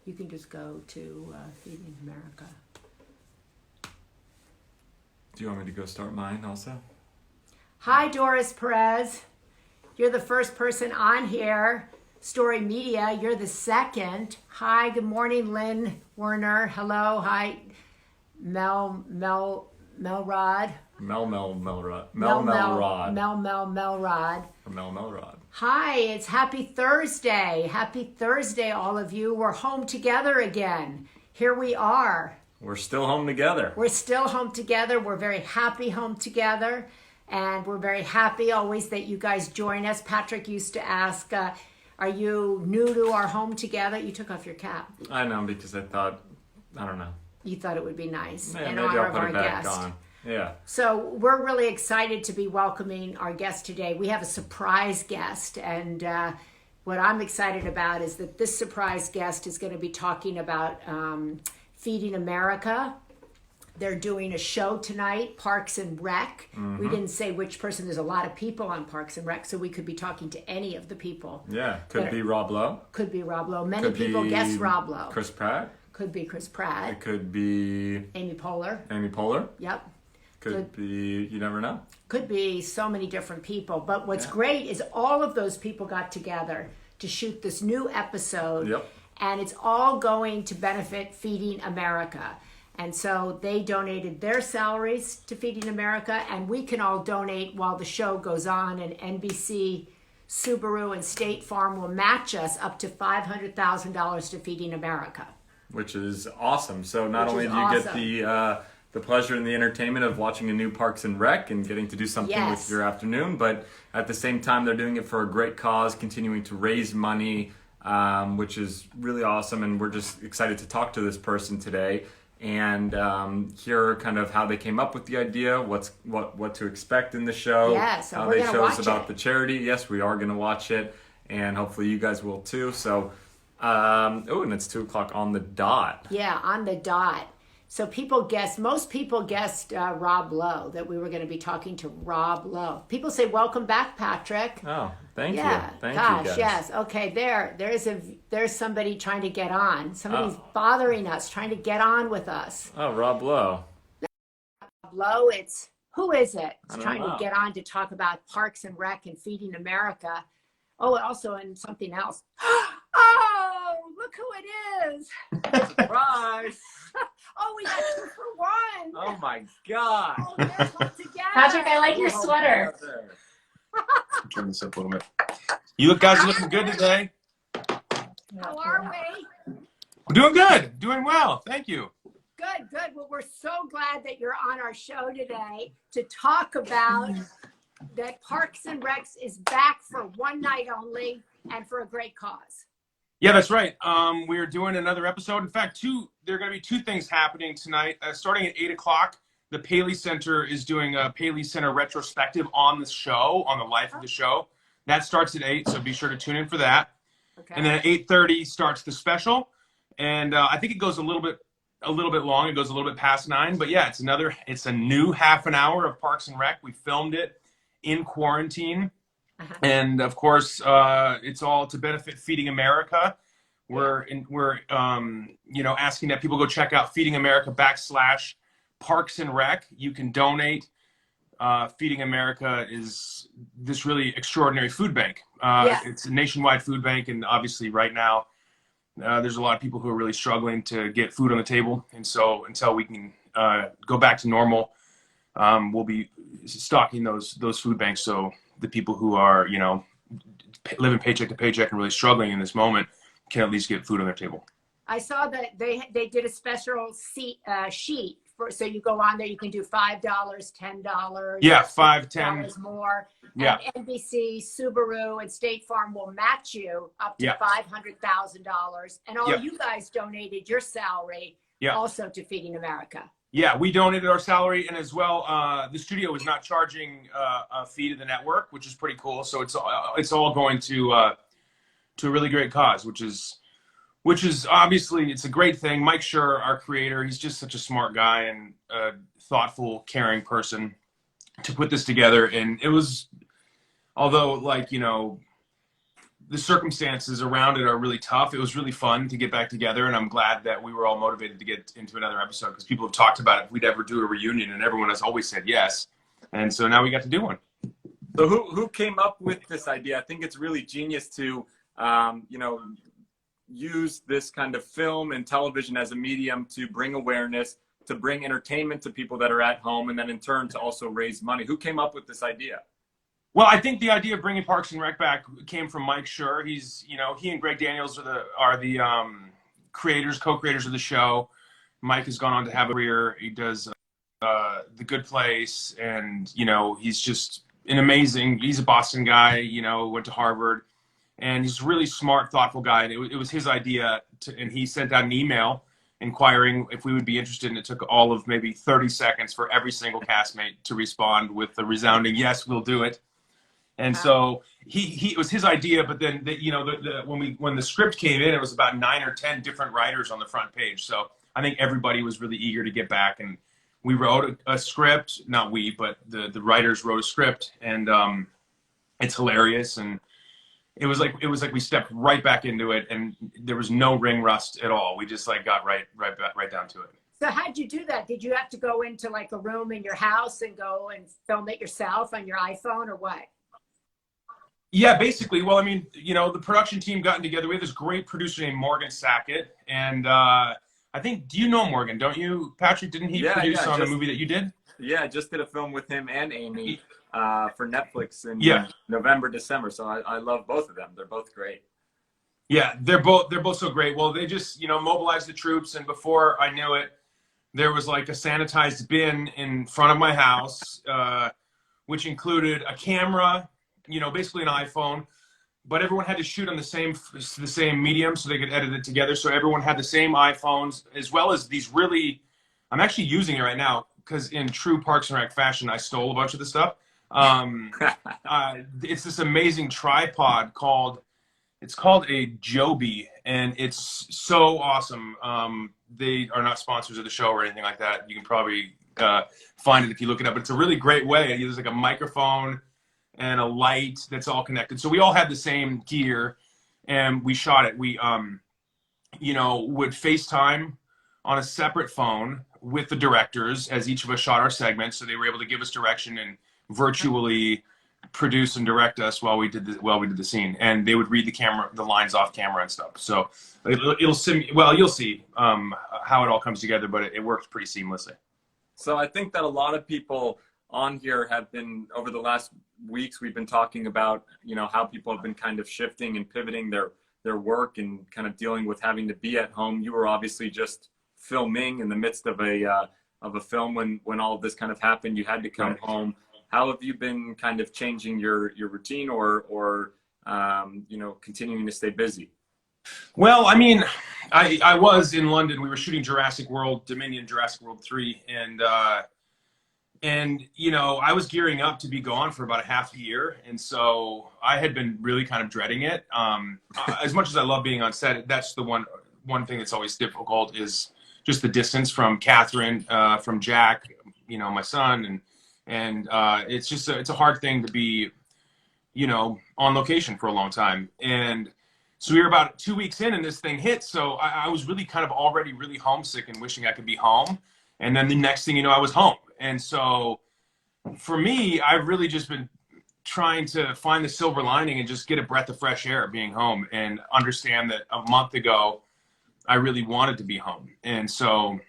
You can just go to Feeding America. Do you want me to go start mine also? Hi, Doris Perez. You're the first person on here. Story Media, you're the second. Hi, good morning, Lynn Werner. Hello, hi, Melrod. Melrod. Melrod. Hi, it's happy Thursday. Happy Thursday, all of you. We're home together again. Here we are. We're still home together. We're still home together. We're very happy home together. And we're very happy always that you guys join us. Patrick used to ask, are you new to our home together? You took off your cap. I know, because I thought, I don't know. You thought it would be nice Yeah, in maybe honor I'll of put our it back guest. on. Yeah. So we're really excited to be welcoming our guest today. We have a surprise guest, and what I'm excited about is that this surprise guest is going to be talking about Feeding America. They're doing a show tonight, Parks and Rec. Mm-hmm. We didn't say which person. There's a lot of people on Parks and Rec, so we could be talking to any of the people. Yeah, could be Rob Lowe. Could be Rob Lowe. Many Could people be guess Rob Lowe. Chris Pratt. Could be Chris Pratt. It could be Amy Poehler. Amy Poehler. Yep. Could be, you never know. Could be so many different people. But what's great is all of those people got together to shoot this new episode. Yep. And it's all going to benefit Feeding America. And so they donated their salaries to Feeding America, and we can all donate while the show goes on, and NBC, Subaru, and State Farm will match us up to $500,000 to Feeding America. Which is awesome. So not only do you get the pleasure and the entertainment of watching a new Parks and Rec and getting to do something with your afternoon, but at the same time they're doing it for a great cause, continuing to raise money, which is really awesome. And we're just excited to talk to this person today and hear kind of how they came up with the idea, what to expect in the show, so how they chose about the charity. Yes, we are going to watch it, and hopefully you guys will too. So, and it's 2:00 on the dot. Yeah, on the dot. So most people guessed Rob Lowe, that we were going to be talking to Rob Lowe. People say, welcome back, Patrick. Oh, thank you. Thank you, guys. Yes. Okay, there's somebody trying to get on. Somebody's bothering us, trying to get on with us. Oh, Rob Lowe. Rob Lowe, who is it? It's trying know. to get on to talk about Parks and Rec and Feeding America. Oh, and also in something else. Oh, look who it is. Surprise. Oh, we got 2 for 1. Oh my God. Oh, they're put together. Patrick, I like your sweater. Turn this up a little bit. You guys are looking good today. How are we? I'm doing good. Doing well. Thank you. Good. Well, we're so glad that you're on our show today to talk about that Parks and Recs is back for one night only and for a great cause. Yeah, that's right. We're doing another episode. In fact, there are going to be 2 things happening tonight. Starting at 8 o'clock, the Paley Center is doing a Paley Center retrospective on the show, on the life of the show. That starts at 8, so be sure to tune in for that. Okay. And then at 8:30 starts the special, and I think it goes a little bit long. It goes a little bit past 9, but yeah, it's a new half an hour of Parks and Rec. We filmed it in quarantine. And of course, it's all to benefit Feeding America. We're asking that people go check out Feeding America /Parks and Rec. You can donate. Feeding America is this really extraordinary food bank. It's a nationwide food bank, and obviously right now there's a lot of people who are really struggling to get food on the table. And so until we can go back to normal, we'll be stocking those food banks. So the people who are, living paycheck to paycheck and really struggling in this moment can at least get food on their table. I saw that they did a special sheet so you go on there, you can do $5, $10. Yeah, $5, $10 more. Yeah. And NBC, Subaru, and State Farm will match you up to $500,000. And all you guys donated your salary also to Feeding America. Yeah, we donated our salary, and as well, the studio is not charging a fee to the network, which is pretty cool. So it's all going to a really great cause, which is obviously, it's a great thing. Mike Schur, our creator, he's just such a smart guy and a thoughtful, caring person to put this together. And it was, although the circumstances around it are really tough. It was really fun to get back together, and I'm glad that we were all motivated to get into another episode, because people have talked about if we'd ever do a reunion, and everyone has always said yes. And so now we got to do one. So who came up with this idea? I think it's really genius to, you know, use this kind of film and television as a medium to bring awareness, to bring entertainment to people that are at home, and then in turn to also raise money. Who came up with this idea? Well, I think the idea of bringing Parks and Rec back came from Mike Schur. He's, you know, he and Greg Daniels are the co-creators of the show. Mike has gone on to have a career. He does The Good Place, and, you know, he's just he's a Boston guy, you know, went to Harvard, and he's a really smart, thoughtful guy. And it was his idea, and he sent out an email inquiring if we would be interested, and it took all of maybe 30 seconds for every single castmate to respond with a resounding yes, we'll do it. And so it was his idea, but then you know, when the script came in, it was about 9 or 10 different writers on the front page. So I think everybody was really eager to get back, and we wrote a script. Not we, but the writers wrote a script, and it's hilarious. And it was like we stepped right back into it, and there was no ring rust at all. We just like got right down to it. So how'd you do that? Did you have to go into like a room in your house and go and film it yourself on your iPhone, or what? Yeah, basically. Well, I mean, you know, the production team gotten together. We have this great producer named Morgan Sackett, and I think, do you know Morgan? Don't you, Patrick? Didn't he produce on a movie that you did? Yeah, I just did a film with him and Amy for Netflix in November, December. So I love both of them. They're both great. Yeah, they're both so great. Well, they just, you know, mobilized the troops, and before I knew it, there was like a sanitized bin in front of my house, which included a camera, you know, basically an iPhone, but everyone had to shoot on the same medium so they could edit it together. So everyone had the same iPhones, as well as these really, I'm actually using it right now because in true Parks and Rec fashion, I stole a bunch of the stuff. It's this amazing tripod called a Joby, and it's so awesome. They are not sponsors of the show or anything like that. You can probably find it if you look it up. But it's a really great way. There's like a microphone and a light that's all connected. So we all had the same gear, and we shot it. We, you know, would FaceTime on a separate phone with the directors as each of us shot our segments. So they were able to give us direction and virtually produce and direct us while we did the scene. And they would read the lines off camera and stuff. So you'll see how it all comes together, but it works pretty seamlessly. So I think that a lot of people on here have been, over the last weeks, we've been talking about, you know, how people have been kind of shifting and pivoting their work and kind of dealing with having to be at home. You were obviously just filming in the midst of a film when all of this kind of happened. You had to come home. How have you been kind of changing your routine or you know, continuing to stay busy? Well, I mean, I was in London. We were shooting Jurassic World Dominion, Jurassic World 3, and you know, I was gearing up to be gone for about a half a year, and so I had been really kind of dreading it. As much as I love being on set, that's the one thing that's always difficult is just the distance from Catherine, from Jack, you know, my son, and it's just it's a hard thing to be, you know, on location for a long time. And so we were about 2 weeks in, and this thing hit. So I was really kind of already really homesick and wishing I could be home. And then the next thing you know, I was home. And so for me, I've really just been trying to find the silver lining and just get a breath of fresh air being home, and understand that a month ago, I really wanted to be home. And so,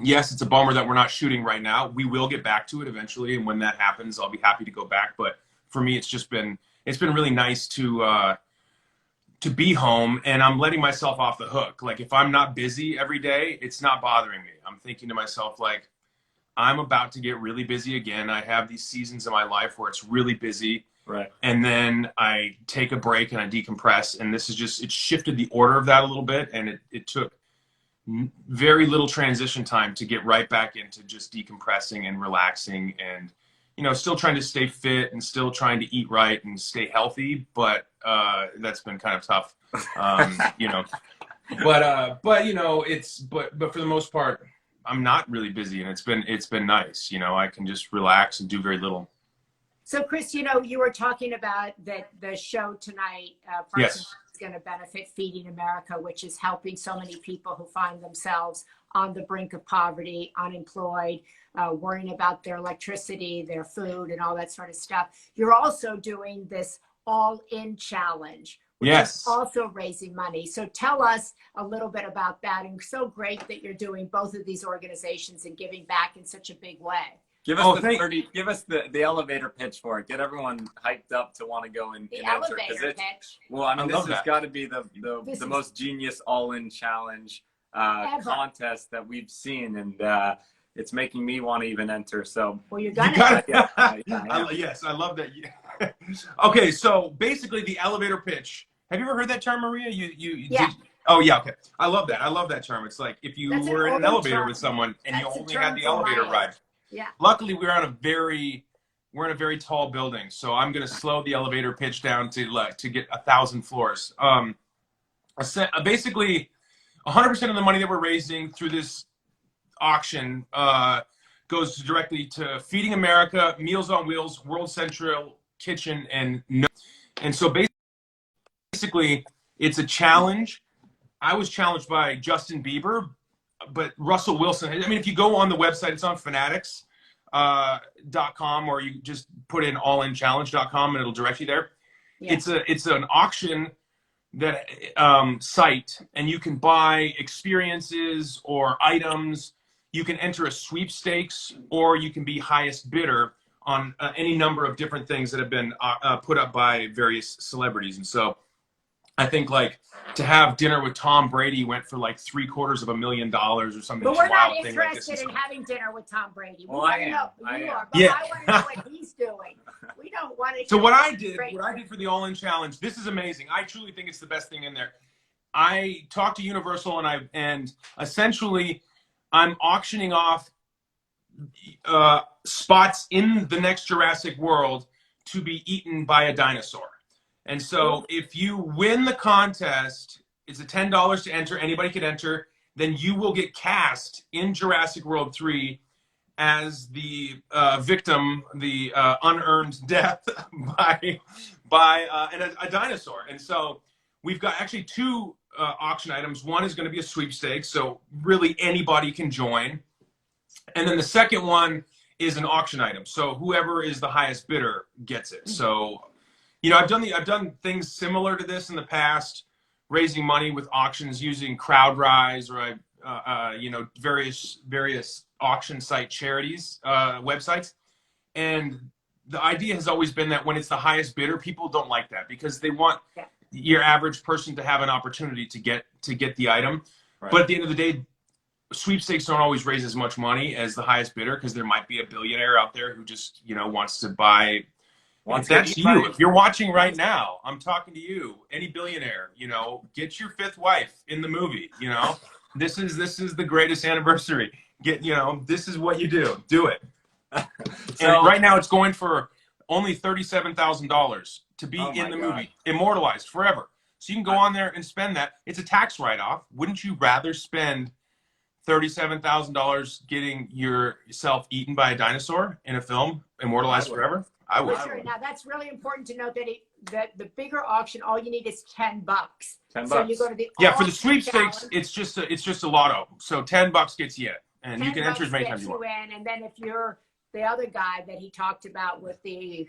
yes, it's a bummer that we're not shooting right now. We will get back to it eventually. And when that happens, I'll be happy to go back. But for me, it's been really nice to be home, and I'm letting myself off the hook. Like, if I'm not busy every day, it's not bothering me. I'm thinking to myself, like, I'm about to get really busy again. I have these seasons in my life where it's really busy. Right. And then I take a break and I decompress. And this is just, it shifted the order of that a little bit. And it took very little transition time to get right back into just decompressing and relaxing, and, you know, still trying to stay fit and still trying to eat right and stay healthy. But that's been kind of tough, you know, but you know, but for the most part, I'm not really busy, and it's been nice. You know, I can just relax and do very little. So, Chris, you were talking about that the show tonight, Parks and Yes. Rec, is going to benefit Feeding America, which is helping so many people who find themselves on the brink of poverty, unemployed, worrying about their electricity, their food, and all that sort of stuff. You're also doing this all-in challenge, which is also raising money. So tell us a little bit about that. And so great that you're doing both of these organizations and giving back in such a big way. Give us give us the elevator pitch for it. Get everyone hyped up to want to go and The enter. elevator pitch. Well, I mean, I this has got to be the most genius all-in challenge contest that we've seen, and it's making me want to even enter. So, well, you're gonna. Yes, I love that. Okay, so basically, the elevator pitch. Have you ever heard that term, Maria? Yeah. Oh yeah, okay. I love that. I love that term. It's like if you were in an elevator with someone and you only had the elevator ride. Yeah. Luckily, we're in a very tall building, so I'm going to slow the elevator pitch down to get 1,000 floors. Basically, 100% of the money that we're raising through this auction goes directly to Feeding America, Meals on Wheels, World Central Kitchen, and so basically, it's a challenge. I was challenged by Justin Bieber, but Russell Wilson. I mean, if you go on the website, it's on fanatics.com, or you just put in allinchallenge.com and it'll direct you there. Yeah. It's an auction that site, and you can buy experiences or items. You can enter a sweepstakes, or you can be highest bidder on any number of different things that have been put up by various celebrities. And so I think like to have dinner with Tom Brady went for like $750,000 or something. But we're not interested in having dinner with Tom Brady. We want to know who you are, but I want to know what he's doing. We don't want to. So what I did for the All-In Challenge, this is amazing. I truly think it's the best thing in there. I talked to Universal, and essentially I'm auctioning off spots in the next Jurassic World to be eaten by a dinosaur. And so if you win the contest, it's a $10 to enter. Anybody can enter. Then you will get cast in Jurassic World 3 as the victim, the unearned death by a dinosaur. And so we've got actually two auction items. One is going to be a sweepstakes, so really anybody can join. And then the second one is an auction item. So whoever is the highest bidder gets it. So I've done things similar to this in the past, raising money with auctions using CrowdRise or various auction site charities websites. And the idea has always been that when it's the highest bidder, people don't like that because they want your average person to have an opportunity to get the item. Right. But at the end of the day, sweepstakes don't always raise as much money as the highest bidder because there might be a billionaire out there who just wants to buy. That's you. If you're watching right now, I'm talking to you. Any billionaire, get your fifth wife in the movie. This is the greatest anniversary. This is what you do. Do it. And right now, it's going for only $37,000 to be in the movie, immortalized forever. So you can go on there and spend that. It's a tax write-off. Wouldn't you rather spend $37,000 getting yourself eaten by a dinosaur in a film, immortalized forever? I would. Sure. Now that's really important to note that the bigger auction, all you need is $10. $10. So you go to the for the sweepstakes, it's just a lotto. So $10 gets you in, and you can enter as many times you want. And then if you're the other guy that he talked about with the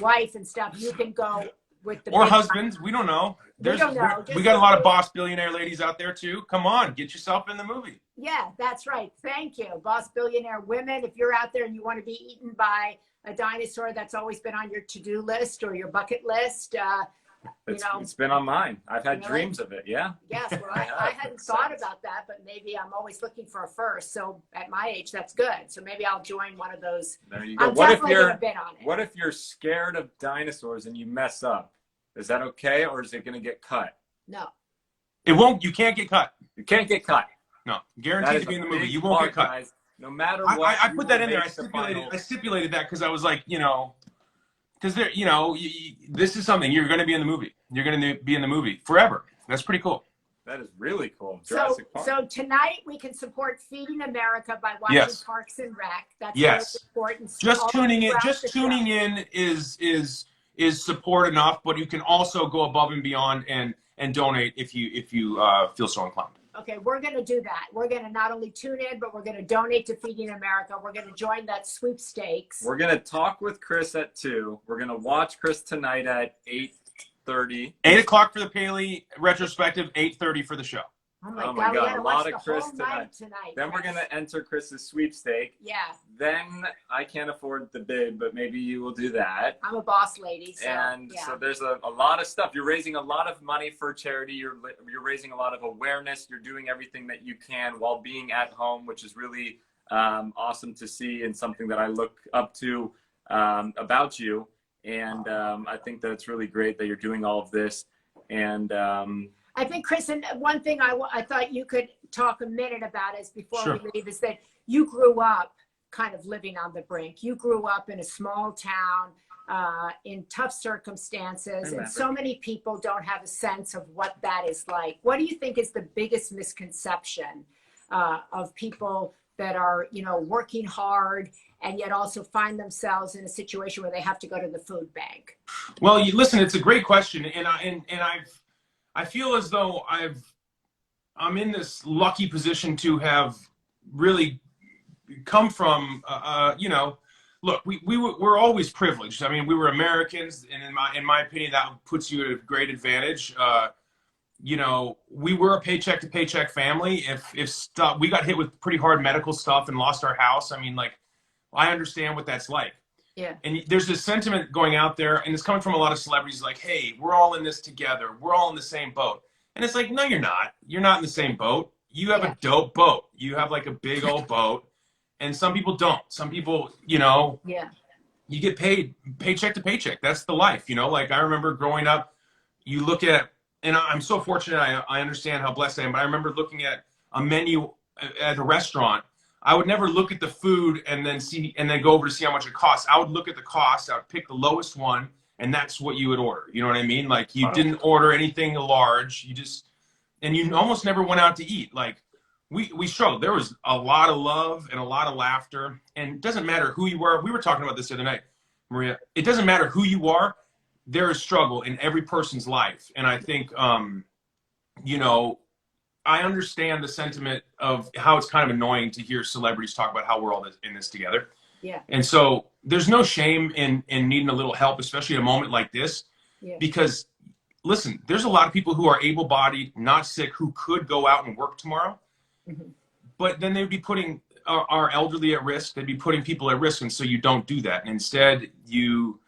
wife and stuff, you can go with the husbands. We don't know. We got a lot of boss billionaire ladies out there too. Come on, get yourself in the movie. Yeah, that's right. Thank you, boss billionaire women. If you're out there and you want to be eaten by a dinosaur, that's always been on your to-do list or your bucket list. It's been on mine. I've had dreams of it. Yeah. Yes. Well, I hadn't thought about that, but maybe I'm always looking for a first. So at my age, that's good. So maybe I'll join one of those. There you go. What if you're scared of dinosaurs and you mess up? Is that okay, or is it going to get cut? No. It won't. You can't get cut. You can't get cut. No. Guaranteed to be in the movie. You won't get cut. Guys. No matter what. I put that in there. I stipulated that because I was like, because this is something you're going to be in the movie. You're going to be in the movie forever. That's pretty cool. That is really cool. Jurassic Park. So tonight we can support Feeding America by watching Parks and Rec. That's really important. Just tuning in is support enough, but you can also go above and beyond and donate if you feel so inclined. Okay, we're going to do that. We're going to not only tune in, but we're going to donate to Feeding America. We're going to join that sweepstakes. We're going to talk with Chris at 2. We're going to watch Chris tonight at 8:30. 8 o'clock for the Paley retrospective, 8:30 for the show. Oh my God, a lot of Chris tonight. Then we're going to enter Chris's sweepstake. Yeah. Then I can't afford the bid, but maybe you will do that. I'm a boss lady. So, so there's a lot of stuff. You're raising a lot of money for charity. You're raising a lot of awareness. You're doing everything that you can while being at home, which is really awesome to see and something that I look up to about you. And I think that it's really great that you're doing all of this. And I think, Chris, and one thing I thought you could talk a minute about is before we leave is that you grew up kind of living on the brink. You grew up in a small town in tough circumstances, and so many people don't have a sense of what that is like. What do you think is the biggest misconception of people that are, working hard and yet also find themselves in a situation where they have to go to the food bank? Well, listen, it's a great question, and I feel as though I'm in this lucky position to have really come from, look, we're always privileged. I mean, we were Americans, and in my opinion, that puts you at a great advantage. We were a paycheck to paycheck family. If stuff, we got hit with pretty hard medical stuff and lost our house. I mean, I understand what that's like. Yeah. And there's this sentiment going out there, and it's coming from a lot of celebrities like, hey, we're all in this together. We're all in the same boat. And it's like, no, you're not. You're not in the same boat. You have a dope boat. You have like a big old boat. And some people don't. Some people, you get paid paycheck to paycheck. That's the life, Like I remember growing up, you look at, and I'm so fortunate, I understand how blessed I am, but I remember looking at a menu at a restaurant. I would never look at the food and then go over to see how much it costs. I would look at the cost. I would pick the lowest one, and that's what you would order. You know what I mean? Like you didn't order anything large. And you almost never went out to eat. Like we struggled. There was a lot of love and a lot of laughter. And it doesn't matter who you were. We were talking about this the other night, Maria. It doesn't matter who you are. There is struggle in every person's life. And I think, I understand the sentiment of how it's kind of annoying to hear celebrities talk about how we're all in this together. Yeah. And so there's no shame in needing a little help, especially at a moment like this, because listen, there's a lot of people who are able-bodied, not sick, who could go out and work tomorrow, but then they'd be putting our elderly at risk. They'd be putting people at risk. And so you don't do that. And instead you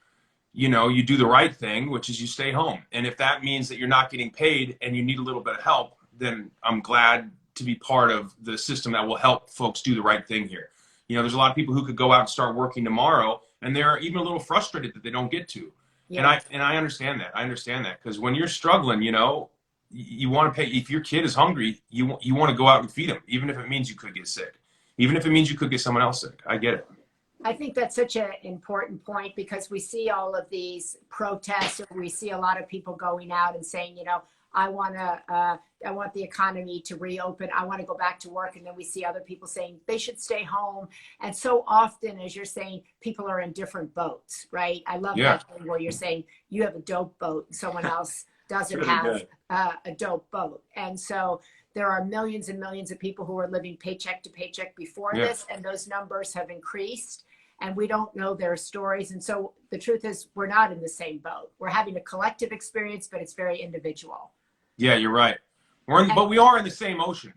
do the right thing, which is you stay home. And if that means that you're not getting paid and you need a little bit of help, then I'm glad to be part of the system that will help folks do the right thing here. There's a lot of people who could go out and start working tomorrow, and they're even a little frustrated that they don't get to. Yeah. And I understand that. I understand that, because when you're struggling, you want to pay. If your kid is hungry, you want to go out and feed them, even if it means you could get sick, even if it means you could get someone else sick. I get it. I think that's such an important point, because we see all of these protests, or we see a lot of people going out and saying, I want the economy to reopen. I want to go back to work. And then we see other people saying they should stay home. And so often, as you're saying, people are in different boats, right? I love that thing where you're saying you have a dope boat and someone else doesn't have a dope boat. And so there are millions and millions of people who are living paycheck to paycheck before this, and those numbers have increased. And we don't know their stories. And so the truth is, we're not in the same boat. We're having a collective experience, but it's very individual. Yeah, you're right. But we are in the same ocean.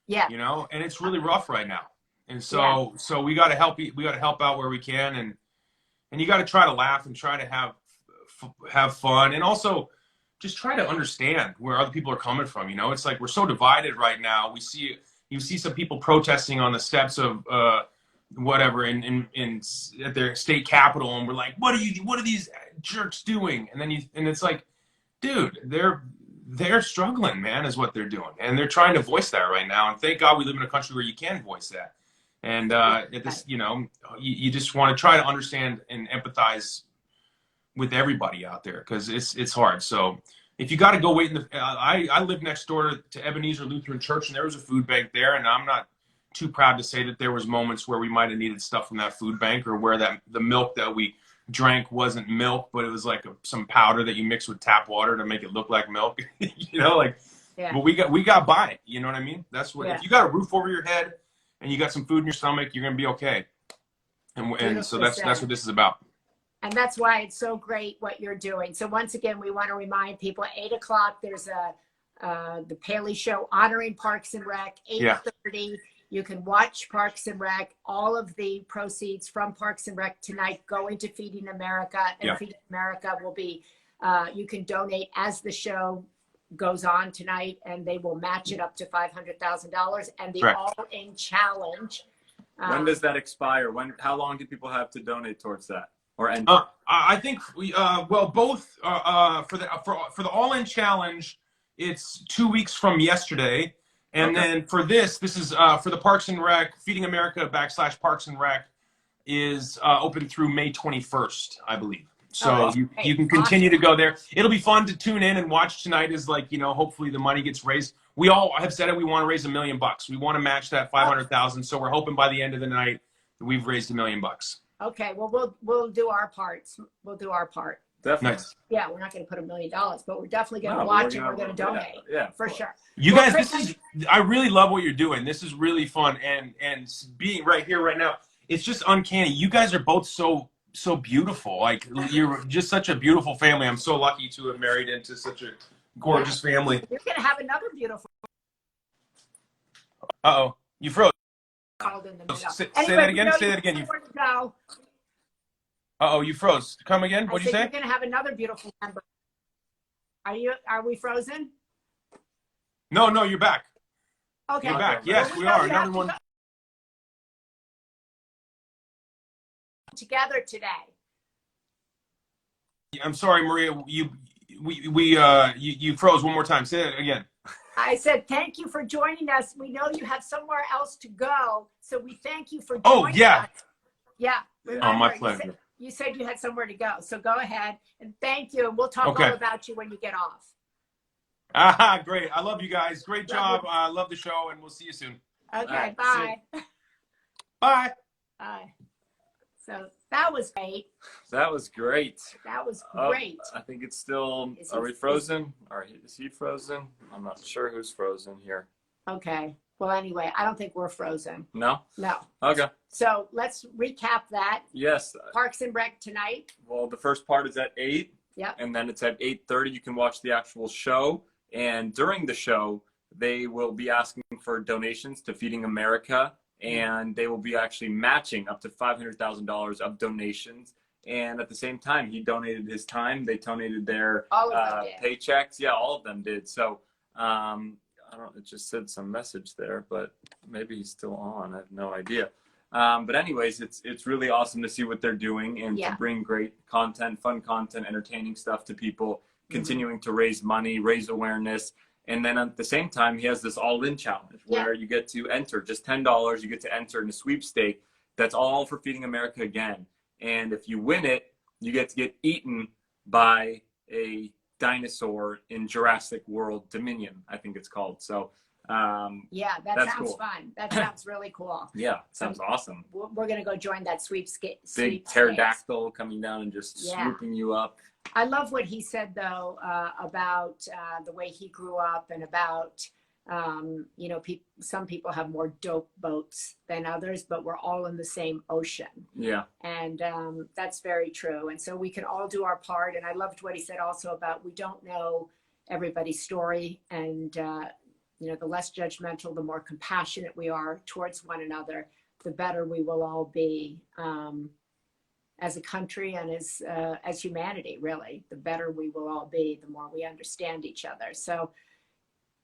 Yeah. And it's really rough right now. And so we got to help. We got to help out where we can, and you got to try to laugh and try to have fun, and also just try to understand where other people are coming from. It's like we're so divided right now. You see some people protesting on the steps of whatever in at their state capitol, and we're like, what are these jerks doing? And it's like, dude, they're struggling, man, is what they're doing, and they're trying to voice that right now. And thank God we live in a country where you can voice that. And you just want to try to understand and empathize with everybody out there, because it's hard. So if you got to go wait in the, I live next door to Ebenezer Lutheran Church, and there was a food bank there, and I'm not too proud to say that there was moments where we might have needed stuff from that food bank, or where the milk that we drank wasn't milk, but it was like some powder that you mix with tap water to make it look like milk. You know, like, Yeah. But we got by. You know what I mean? That's what, if you got a roof over your head and you got some food in your stomach, you're gonna be okay. And so that's what this is about. And that's why it's so great what you're doing. So once again, we want to remind people, 8 o'clock, there's the Paley Show honoring Parks and Rec, 8:30. You can watch Parks and Rec. All of the proceeds from Parks and Rec tonight go into Feeding America, and Feeding America will be, you can donate as the show goes on tonight, and they will match it up to $500,000. And the All-In Challenge. When does that expire? How long do people have to donate towards that? Or enter? I think both for the All-In Challenge, it's 2 weeks from yesterday. And then for this is for the Parks and Rec, Feeding America / Parks and Rec is open through May 21st, I believe. So you can continue to go there. It'll be fun to tune in and watch tonight as, like, you know, hopefully the money gets raised. We all have said it. We want to raise $1 million. We want to match that 500,000. So we're hoping by the end of the night that we've raised $1 million. Okay. Well, we'll do our parts. We'll do our part. Definitely. Nice. Yeah, we're not going to put $1 million, but we're definitely going to watch and we're going to donate. Yeah, for sure. You guys, I really love what you're doing. This is really fun, and being right here right now, it's just uncanny. You guys are both so beautiful. Like, you're just such a beautiful family. I'm so lucky to have married into such a gorgeous family. You're going to have another beautiful. You froze. Called in the middle. Say that again. Say that again. You froze. Come again. What'd you say? You're going to have another beautiful member. Are we frozen? No, you're back. Okay. You're back. Yes, we are. Another one. Together today. I'm sorry, Maria. You froze one more time. Say it again. I said, thank you for joining us. We know you have somewhere else to go, so we thank you for joining us. Yeah. Remember, my pleasure. You said you had somewhere to go, so go ahead and thank you. And we'll talk all about you when you get off. Great. I love you guys. Great job. I love the show, and we'll see you soon. Okay. Bye. Bye. Bye. So that was great. That was great. That was great. I think it's still. Are we frozen? Is he frozen? I'm not sure who's frozen here. Okay. Well, anyway, I don't think we're frozen. No? No. Okay. So let's recap that. Yes. Parks and Rec tonight. Well, the first part is at 8. Yep. And then it's at 8:30. You can watch the actual show. And during the show, they will be asking for donations to Feeding America. And they will be actually matching up to $500,000 of donations. And at the same time, he donated his time. They donated their paychecks. Yeah, all of them did. So I don't. It just said some message there, but maybe he's still on. I have no idea. But anyways, it's really awesome to see what they're doing and to bring great content, fun content, entertaining stuff to people, continuing to raise money, raise awareness. And then at the same time, he has this all-in challenge where you get to enter just $10. You get to enter in a sweepstake. That's all for Feeding America again. And if you win it, you get to get eaten by a dinosaur in Jurassic World Dominion, I think it's called. So that sounds fun. That sounds really cool. Yeah, sounds awesome. We're gonna go join that sweepstake. Big pterodactyl coming down and just swooping you up. I love what he said though about the way he grew up and about some people have more dope boats than others, but we're all in the same ocean. Yeah. And that's very true. And so we can all do our part. And I loved what he said also about we don't know everybody's story. And, the less judgmental, the more compassionate we are towards one another, the better we will all be as a country and as humanity, really. The better we will all be, the more we understand each other. So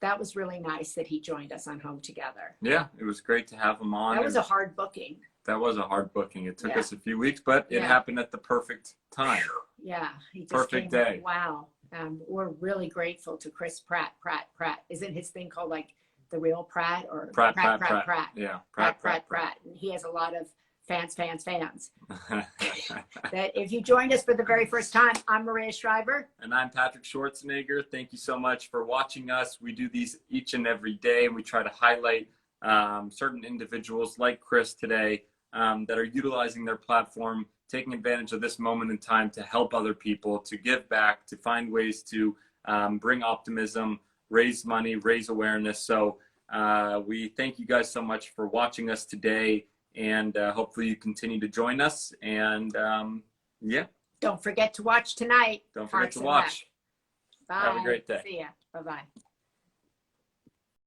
that was really nice that he joined us on Home Together. Yeah, it was great to have him on. That was a hard booking. That was a hard booking. It took us a few weeks, but it happened at the perfect time. Yeah. He just perfect day. Wow. We're really grateful to Chris Pratt. Isn't his thing called like The Real Pratt or Pratt? Yeah. Pratt. And he has a lot of fans. That if you joined us for the very first time, I'm Maria Shriver. And I'm Patrick Schwarzenegger. Thank you so much for watching us. We do these each and every day, and we try to highlight certain individuals like Chris today that are utilizing their platform, taking advantage of this moment in time to help other people, to give back, to find ways to bring optimism, raise money, raise awareness. So we thank you guys so much for watching us today, and hopefully you continue to join us. And yeah. Don't forget to watch tonight. Don't forget to watch. Bye. Have a great day. See ya. Bye-bye.